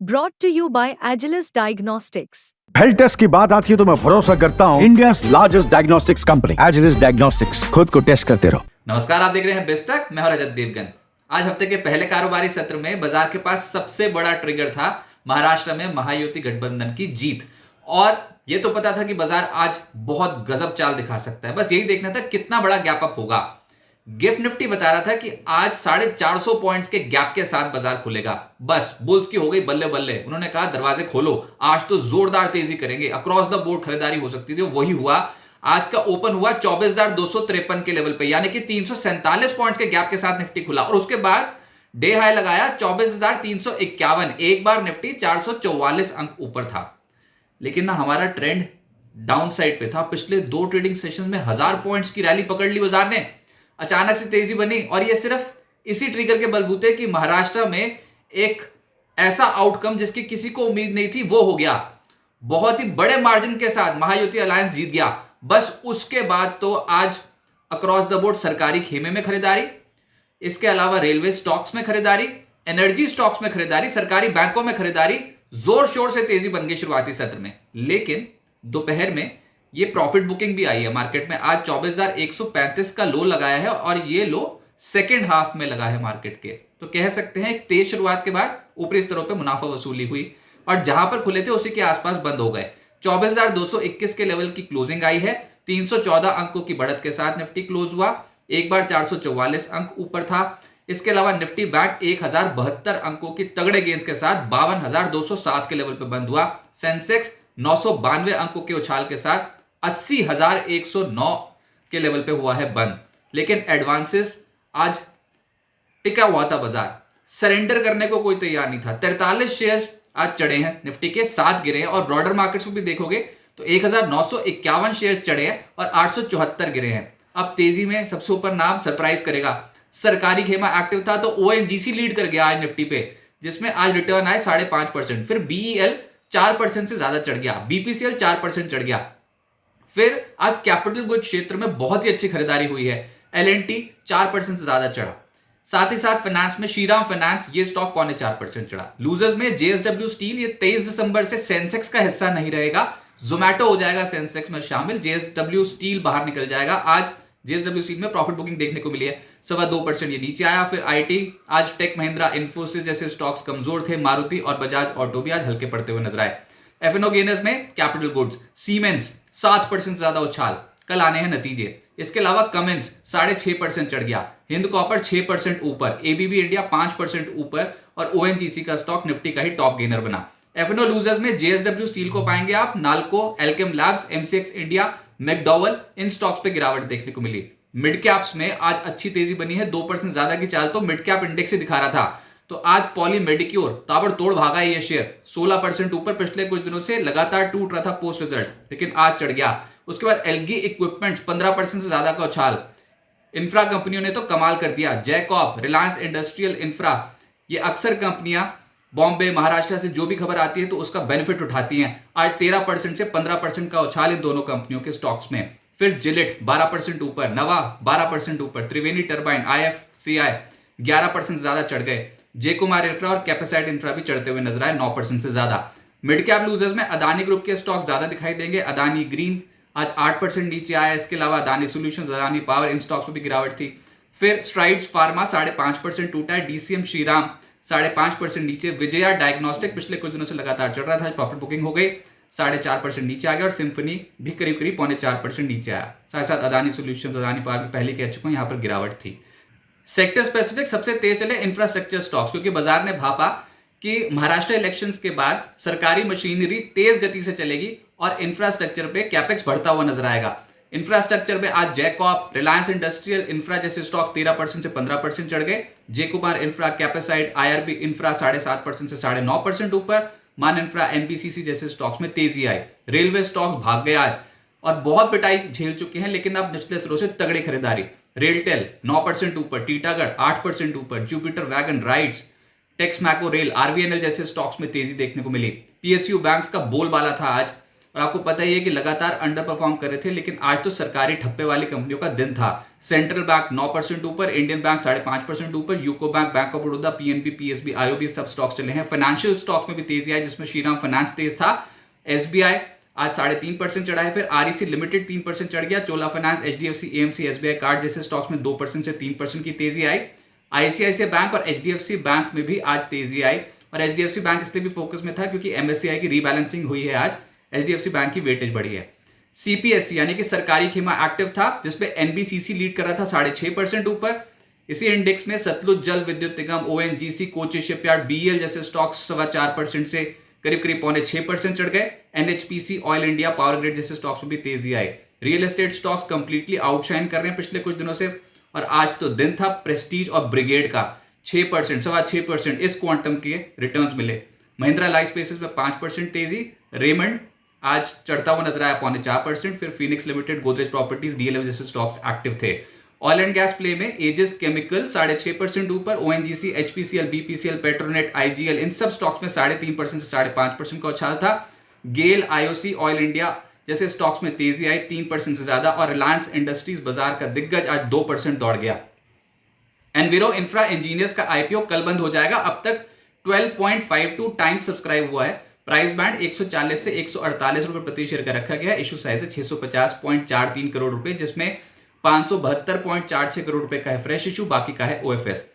Brought to you by Agilus Diagnostics. Health test की बात आती है तो मैं भरोसा करता हूँ India largest diagnostics company Agilus diagnostics. खुद को टेस्ट करते रहो। नमस्कार, आप देख रहे हैं बिस्टक। मैं हूं रजत देवगन। आज हफ्ते के पहले कारोबारी सत्र में बाजार के पास सबसे बड़ा ट्रिगर था महाराष्ट्र में महायुति गठबंधन की जीत, और यह तो पता था कि बाजार आज बहुत गजब चाल दिखा सकता है। बस यही देखना था कितना बड़ा गैप अप होगा। गिफ्ट निफ्टी बता रहा था कि आज 450 पॉइंट्स के गैप के साथ बाजार खुलेगा। बस बुल्स की हो गई बल्ले बल्ले। उन्होंने कहा दरवाजे खोलो, आज तो जोरदार तेजी करेंगे, अक्रॉस द बोर्ड खरीदारी हो सकती थी। वही हुआ। आज का ओपन हुआ 24,253 के लेवल पे, यानी कि 347 पॉइंट्स के गैप के साथ निफ्टी खुला, और उसके बाद डे हाई लगाया 24,351। एक बार निफ्टी 444 अंक ऊपर था, लेकिन ना हमारा ट्रेंड डाउन साइड पे था। पिछले 2 ट्रेडिंग सेशन में 1000 पॉइंट्स की रैली पकड़ ली बाजार ने। अचानक से तेजी बनी, और यह सिर्फ इसी ट्रिगर के बलबूते कि महाराष्ट्र में एक ऐसा आउटकम जिसकी किसी को उम्मीद नहीं थी वो हो गया। बहुत ही बड़े मार्जिन के साथ महायुति अलायंस जीत गया। बस उसके बाद तो आज अक्रॉस द बोर्ड सरकारी खेमे में खरीदारी, इसके अलावा रेलवे स्टॉक्स में खरीदारी, एनर्जी स्टॉक्स में खरीदारी, सरकारी बैंकों में खरीदारी, जोर शोर से तेजी बन गई शुरुआती सत्र में। लेकिन दोपहर में ये प्रॉफिट बुकिंग भी आई है मार्केट में। आज 24,135 का लो लगाया है, और ये लो सेकेंड हाफ में लगा है मार्केट के। तो कह सकते हैं एक तेज शुरुआत के बाद ऊपरी स्तरों पे मुनाफा वसूली हुई, और जहां पर खुले थे उसी के आसपास बंद हो गए। 24,221 के लेवल की क्लोजिंग आई है। 314 अंकों की बढ़त के साथ निफ्टी क्लोज हुआ। एक बार 444 अंक ऊपर था। इसके अलावा निफ्टी बैंक 1072 अंकों की तगड़े गेंस के साथ 52,207 के लेवल पर बंद हुआ। सेंसेक्स 992 अंकों के उछाल के साथ 80,109 के लेवल पे हुआ है बंद। लेकिन एडवांसेस आज टिका हुआ था, बाजार सरेंडर करने को कोई तैयार नहीं था। 43 शेयर्स आज चढ़े हैं निफ्टी के, 7 गिरे हैं, और ब्रॉडर मार्केट्स में भी देखोगे तो 1951 शेयर्स चढ़े हैं और 874 गिरे हैं। अब तेजी में सबसे ऊपर नाम सरप्राइज करेगा। सरकारी खेमा एक्टिव था तो ओएनजीसी लीड कर गया आज निफ्टी पे, जिसमें आज रिटर्न आए 5.5%। फिर बीईएल 4% से ज्यादा चढ़ गया, बीपीसीएल 4% चढ़ गया। फिर आज कैपिटल गुड क्षेत्र में बहुत ही अच्छी खरीदारी हुई है। एलएनटी 4% से ज्यादा चढ़ा। साथ ही साथ फाइनेंस में श्रीराम फाइनेंस, ये स्टॉक 4.25% चढ़ा। लूजर्स में जेएसडब्ल्यू स्टील, ये 23 दिसंबर से सेंसेक्स का हिस्सा नहीं रहेगा। जोमैटो हो जाएगा सेंसेक्स में शामिल, जेएसडब्ल्यू स्टील बाहर निकल जाएगा। आज जेएसडब्ल्यू स्टील में प्रॉफिट बुकिंग देखने को मिली है, 2.25% ये नीचे आया। फिर आईटी, आज टेक महिंद्रा, इन्फोसिस जैसे स्टॉक्स कमजोर थे। मारुति और बजाज ऑटो भी आज हल्के पड़ते हुए नजर आए। एफएनओ गेनर्स में कैपिटल गुड्स, सीमेंस 7% से ज्यादा उछाल। कल आने हैं नतीजे। इसके अलावा कमेंस 6.5% चढ़ गया। हिंद कॉपर 6% ऊपर। एबीबी इंडिया 5% ऊपर, और ओएनजीसी का स्टॉक निफ्टी का ही टॉप गेनर बना। एफएनओ लूजर्स में जेएसडब्ल्यू स्टील को पाएंगे आप, Nalco, Alkem labs, MCX India, McDowell, इन स्टॉक्स पे गिरावट देखने को मिली। मिड कैप्स में आज अच्छी तेजी बनी है। 2% ज्यादा की चाल तो मिड कैप इंडेक्स से दिखा रहा था। तो आज पॉली मेडिक्योर ताबड़तोड़ भागा है ये शेयर, 16% ऊपर। पिछले कुछ दिनों से लगातार टूट रहा था पोस्ट रिजल्ट, लेकिन आज चढ़ गया। उसके बाद एलगी इक्विपमेंट्स 15% से ज्यादा का उछाल। इंफ्रा कंपनियों ने तो कमाल कर दिया। जैकॉब, रिलायंस इंडस्ट्रियल इंफ्रा, ये अक्सर कंपनियां बॉम्बे, महाराष्ट्र से जो भी खबर आती है तो उसका बेनिफिट उठाती हैं। आज 13% से 15% का उछाल इन दोनों कंपनियों के स्टॉक्स में। फिर जिलेट 12% ऊपर, नवा 12% ऊपर, त्रिवेणी टर्बाइन, आईएफसीआई 11% से ज्यादा चढ़ गए। जे कुमार इंफ्रा और कैपेसाइट इंफ्रा भी चढ़ते हुए नजर आए 9% से ज्यादा। मिड कैप लूजर्स में अदानी ग्रुप के स्टॉक ज्यादा दिखाई देंगे। अदानी ग्रीन आज 8% नीचे आया। इसके अलावा अदानी सॉल्यूशंस, अदानी पावर, इन स्टॉक्स में भी गिरावट थी। फिर स्ट्राइड्स फार्मा 5.5% टूटा है। डीसीएम श्रीराम 5.5% नीचे। विजया डायग्नोस्टिक पिछले कुछ दिनों से लगातार चढ़ रहा था, प्रॉफिट बुकिंग हो गई, 4.5% नीचे आ गया। और सिम्फनी भी करीब 4.25% नीचे आया। साथ साथ अदानी सॉल्यूशंस, अदानी पावर भी पहले कह चुका हूं, यहां पर गिरावट थी। सेक्टर स्पेसिफिक सबसे तेज चले इंफ्रास्ट्रक्चर स्टॉक्स, क्योंकि बाजार ने भापा कि महाराष्ट्र इलेक्शंस के बाद सरकारी मशीनरी तेज गति से चलेगी और इंफ्रास्ट्रक्चर पे कैपेक्स बढ़ता हुआ नजर आएगा। इंफ्रास्ट्रक्चर में आज जैकॉप, रिलायंस इंडस्ट्रियल इंफ्रा जैसे स्टॉक 13% से 15% चढ़ गए। जे कुमार इंफ्रा, कैपेसाइट, आईआरबी इंफ्रा 7.5% से 9.5% ऊपर। मान इंफ्रा, एनबीसीसी जैसे स्टॉक्स में तेजी आई। रेलवे स्टॉक्स भाग गए आज, और बहुत पिटाई झेल चुके हैं, लेकिन अब निचले स्तरों से तगड़ी खरीदारी। रेलटेल 9% ऊपर, टीटागढ़ 8% ऊपर, Jupiter wagon rides, Texmaco rail, RVNL जैसे स्टॉक्स में तेजी देखने को मिली। पीएसयू बैंक्स का बोलबाला था आज। और आपको पता ही है कि लगातार अंडर परफॉर्म कर रहे थे, लेकिन आज तो सरकारी ठप्पे वाली कंपनियों का दिन था। सेंट्रल बैंक 9% ऊपर, इंडियन बैंक 5.5% ऊपर, UCO bank, bank of Baroda, PNB, PSB, IOB सब स्टॉक्स चले हैं। फाइनेंशियल स्टॉक्स में भी तेजी आई, जिसमें श्रीराम फाइनेंस तेज था। एसबीआई आज 3.5% चढ़ा है, फिर आरईसी लिमिटेड 3% चढ़ गया। Chola finance, HDFC, AMC, SBI card जैसे स्टॉक्स में 2% से 3% की तेजी आई। आईसीआईसीआई बैंक और एचडीएफसी बैंक में भी आज तेजी आई, और एचडीएफसी बैंक इसलिए भी फोकस में था क्योंकि एमएससीआई की रीबैलेंसिंग हुई है। आज एचडीएफसी बैंक की वेटेज बढ़ी है। सीपीएससी यानी कि सरकारी खेमा एक्टिव था, जिसपे एनबीसीसी लीड कर रहा था 6.5% ऊपर। इसी इंडेक्स में Satluj Jal Vidyut Nigam, ONGC, Kochi shipyard, BEL जैसे स्टॉक्स 4.25% से करीब 6% चढ़ गए। NHPC, oil India, power grid जैसे स्टॉक्स में भी तेजी आई। Real estate stocks completely outshine कर रहे हैं पिछले कुछ दिनों से, और आज तो दिन था प्रेस्टीज और ब्रिगेड का। 6%, 6.25% इस क्वांटम के रिटर्न्स मिले। महिंद्रा लाइफ स्पेसेस में 5% तेजी। रेमंड आज चढ़ता हुआ नजर आया 4.5%। फिर Phoenix limited, Godrej properties, DLF जैसे स्टॉक्स एक्टिव थे। ऑयल एंड गैस प्ले में एजिस केमिकल 6.5% ऊपर, ONGC, HPCL, BPCL, Petronet, IGL इन सब स्टॉक्स में 3.5% से 5.5% का उछाल था। गेल, आईओसी, ऑयल इंडिया जैसे स्टॉक्स में तेजी आई 3% से ज्यादा, और रिलायंस इंडस्ट्रीज बाजार का दिग्गज आज 2% दौड़ गया। एनविरो इंफ्रा इंजीनियर्स का आईपीओ कल बंद हो जाएगा। अब तक 12.52 टाइम्स सब्सक्राइब हुआ है। प्राइस बैंड 140 से 148 रुपए प्रति शेयर का रखा गया है। इशू साइज है 650.43 करोड़ रुपए, जिसमें 572.46 करोड़ रुपए का है फ्रेश इशू, बाकी का है ओएफएस।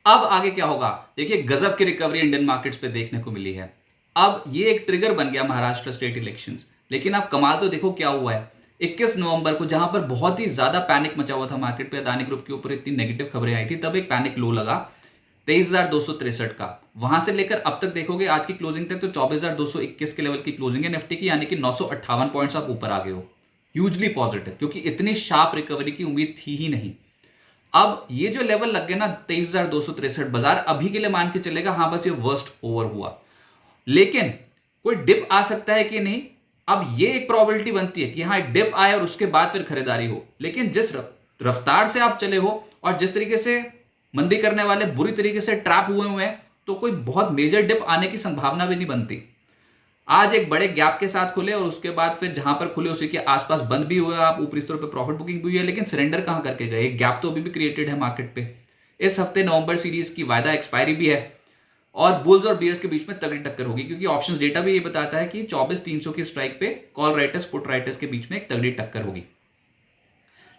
अब आगे क्या होगा? देखिए, गजब की रिकवरी इंडियन मार्केट्स पे देखने को मिली है। अब ये एक ट्रिगर बन गया महाराष्ट्र स्टेट इलेक्शंस, लेकिन आप कमाल तो देखो क्या हुआ है। 21 नवंबर को जहां पर बहुत ही ज्यादा पैनिक मचा हुआ था मार्केट पे, अदानी ग्रुप के ऊपर इतनी नेगेटिव खबरें आई थी, तब एक पैनिक लो लगा 23,263 का। वहां से लेकर अब तक देखोगे आज की क्लोजिंग तक तो 24,221 के लेवल की क्लोजिंग है निफ्टी की, यानी कि 958 पॉइंट्स आप ऊपर आ गए हो। ह्यूजली पॉजिटिव, क्योंकि इतनी शार्प रिकवरी की उम्मीद थी ही नहीं। अब ये जो लेवल लग गए ना 23,263, बाजार अभी के लिए मान के चलेगा हाँ बस ये वर्स्ट ओवर हुआ, लेकिन कोई डिप आ सकता है कि नहीं, अब ये एक प्रोबेबिलिटी बनती है कि हाँ एक डिप आए और उसके बाद फिर खरीदारी हो। लेकिन जिस रफ्तार से आप चले हो और जिस तरीके से मंदी करने वाले बुरी तरीके से ट्रैप हुए हैं, तो कोई बहुत मेजर डिप आने की संभावना भी नहीं बनती। आज एक बड़े गैप के साथ खुले और उसके बाद फिर जहां पर खुले उसी के आसपास बंद भी हुए, आप ऊपरी स्तर पे प्रॉफिट बुकिंग भी हुई है, लेकिन सरेंडर कहां करके गए? एक गैप तो अभी भी क्रिएटेड है मार्केट पे। इस हफ्ते नवंबर सीरीज की वायदा एक्सपायरी भी है और बुल्स और बियर्स के बीच में तगड़ी टक्कर होगी, क्योंकि ऑप्शंस डेटा भी ये बताता है कि 24,300 की स्ट्राइक पे कॉल राइटर्स पुट राइटर्स के बीच में एक तगड़ी टक्कर होगी।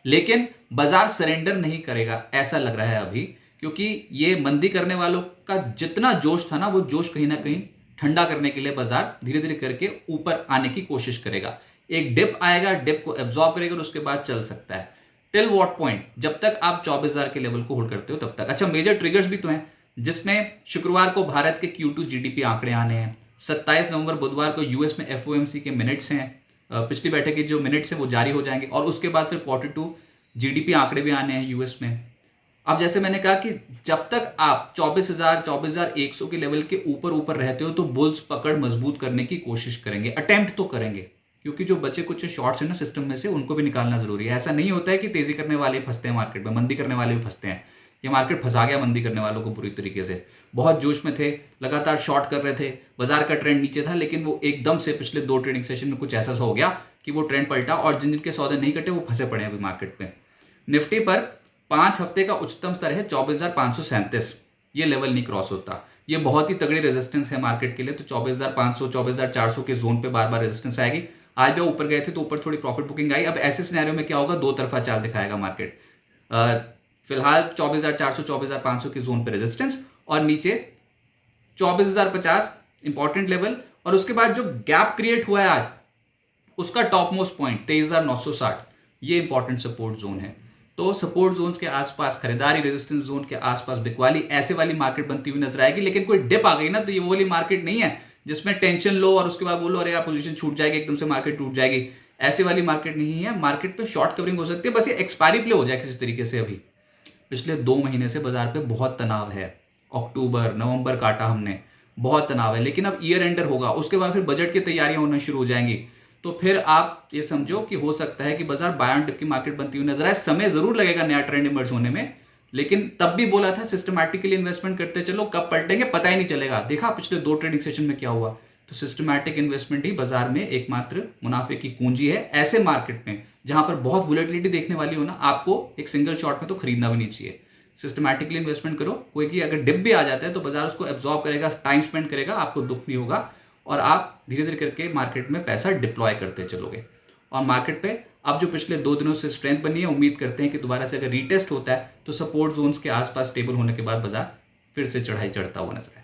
लेकिन बाजार सरेंडर नहीं करेगा ऐसा लग रहा है अभी, क्योंकि ये मंदी करने वालों का जितना जोश था ना, वो जोश कहीं ना कहीं ठंडा करने के लिए बाजार धीरे धीरे करके ऊपर आने की कोशिश करेगा। एक डिप आएगा, डिप को एब्जॉर्ब करेगा और उसके बाद चल सकता है। Till what point? जब तक आप 24,000 के लेवल को होल्ड करते हो तब तक। अच्छा, मेजर ट्रिगर्स भी तो हैं, जिसमें शुक्रवार को भारत के Q2 जीडीपी आंकड़े आने हैं। 27 नवंबर बुधवार को यूएस में FOMC के मिनट्स हैं, पिछली बैठक के जो मिनट्स हैं वो जारी हो जाएंगे, और उसके बाद फिर Q2 जीडीपी आंकड़े भी आने हैं यूएस में। अब जैसे मैंने कहा कि जब तक आप 24,000 24,100 के लेवल के ऊपर रहते हो तो बुल्स पकड़ मजबूत करने की कोशिश करेंगे, अटेम्प्ट तो करेंगे, क्योंकि जो बचे कुछ शॉर्ट्स हैं ना सिस्टम में से, उनको भी निकालना जरूरी है। ऐसा नहीं होता है कि तेजी करने वाले फंसते हैं मार्केट में, मंदी करने वाले भी फंसते हैं। ये मार्केट फंसा गया मंदी करने वालों को बुरी तरीके से। बहुत जोश में थे, लगातार शॉर्ट कर रहे थे, बाजार का ट्रेंड नीचे था, लेकिन वो एकदम से पिछले 2 ट्रेडिंग सेशन में कुछ ऐसा हो गया कि वो ट्रेंड पलटा, और जिन जिनके सौदे नहीं कटे वो फंसे पड़े अभी मार्केट में। निफ्टी पर 5 हफ्ते का उच्चतम स्तर है 24,537, ये लेवल नहीं क्रॉस होता। ये बहुत ही तगड़ी रेजिस्टेंस है मार्केट के लिए, तो 24,500 24,400 के जोन पे बार बार रेजिस्टेंस आएगी। आज भी ऊपर गए थे तो ऊपर थोड़ी प्रॉफिट बुकिंग आई। अब ऐसे सिनेरियो में क्या होगा? 2 तरफा चाल दिखाएगा मार्केट। फिलहाल 24,400 24,500 के जोन पे रेजिस्टेंस, और नीचे 24,050 इंपॉर्टेंट लेवल, और उसके बाद जो गैप क्रिएट हुआ है आज, उसका टॉप मोस्ट पॉइंट 23,960, ये इंपॉर्टेंट सपोर्ट जोन है। तो सपोर्ट जोन्स के आसपास खरीदारी, रेजिस्टेंस जोन के आसपास बिकवाली, ऐसे वाली मार्केट बनती हुई नजर आएगी। लेकिन कोई डिप आ गई ना, तो ये वो वाली मार्केट नहीं है जिसमें टेंशन लो और उसके बाद बोलो अरे यार पोजीशन छूट जाएगी, एकदम से मार्केट टूट जाएगी। ऐसी वाली मार्केट नहीं है। मार्केट पे शॉर्ट कवरिंग हो सकती है, बस ये एक्सपायरी प्ले हो जाए किसी तरीके से। अभी पिछले 2 महीने से बाजार पे बहुत तनाव है, अक्टूबर नवंबर काटा हमने, बहुत तनाव है। लेकिन अब ईयर एंडर होगा, उसके बाद फिर बजट की तैयारियां होना शुरू हो जाएंगी, तो फिर आप ये समझो कि हो सकता है कि बाजार बाय ऑन डिप की मार्केट बनती हुई नजर आए। समय जरूर लगेगा नया ट्रेंड इमर्ज होने में, लेकिन तब भी बोला था सिस्टमैटिकली इन्वेस्टमेंट करते चलो, कब पलटेंगे पता ही नहीं चलेगा। देखा पिछले 2 ट्रेडिंग सेशन में क्या हुआ, तो सिस्टमैटिक इन्वेस्टमेंट ही बाजार में एकमात्र मुनाफे की कुंजी है। ऐसे मार्केट में जहां पर बहुत वोलेटिलिटी देखने वाली हो ना, आपको एक सिंगल शॉट में तो खरीदना भी नहीं चाहिए। सिस्टमैटिकली इन्वेस्टमेंट करो। कोई की अगर डिप भी आ जाता है तो बाजार उसको एब्जॉर्ब करेगा, टाइम स्पेंड करेगा, आपको दुख नहीं होगा और आप धीरे धीरे करके मार्केट में पैसा डिप्लॉय करते चलोगे। और मार्केट पे अब जो पिछले 2 दिनों से स्ट्रेंथ बनी है, उम्मीद करते हैं कि दोबारा से अगर रीटेस्ट होता है तो सपोर्ट जोन्स के आसपास स्टेबल होने के बाद बाजार फिर से चढ़ाई चढ़ता हुआ नजर आए।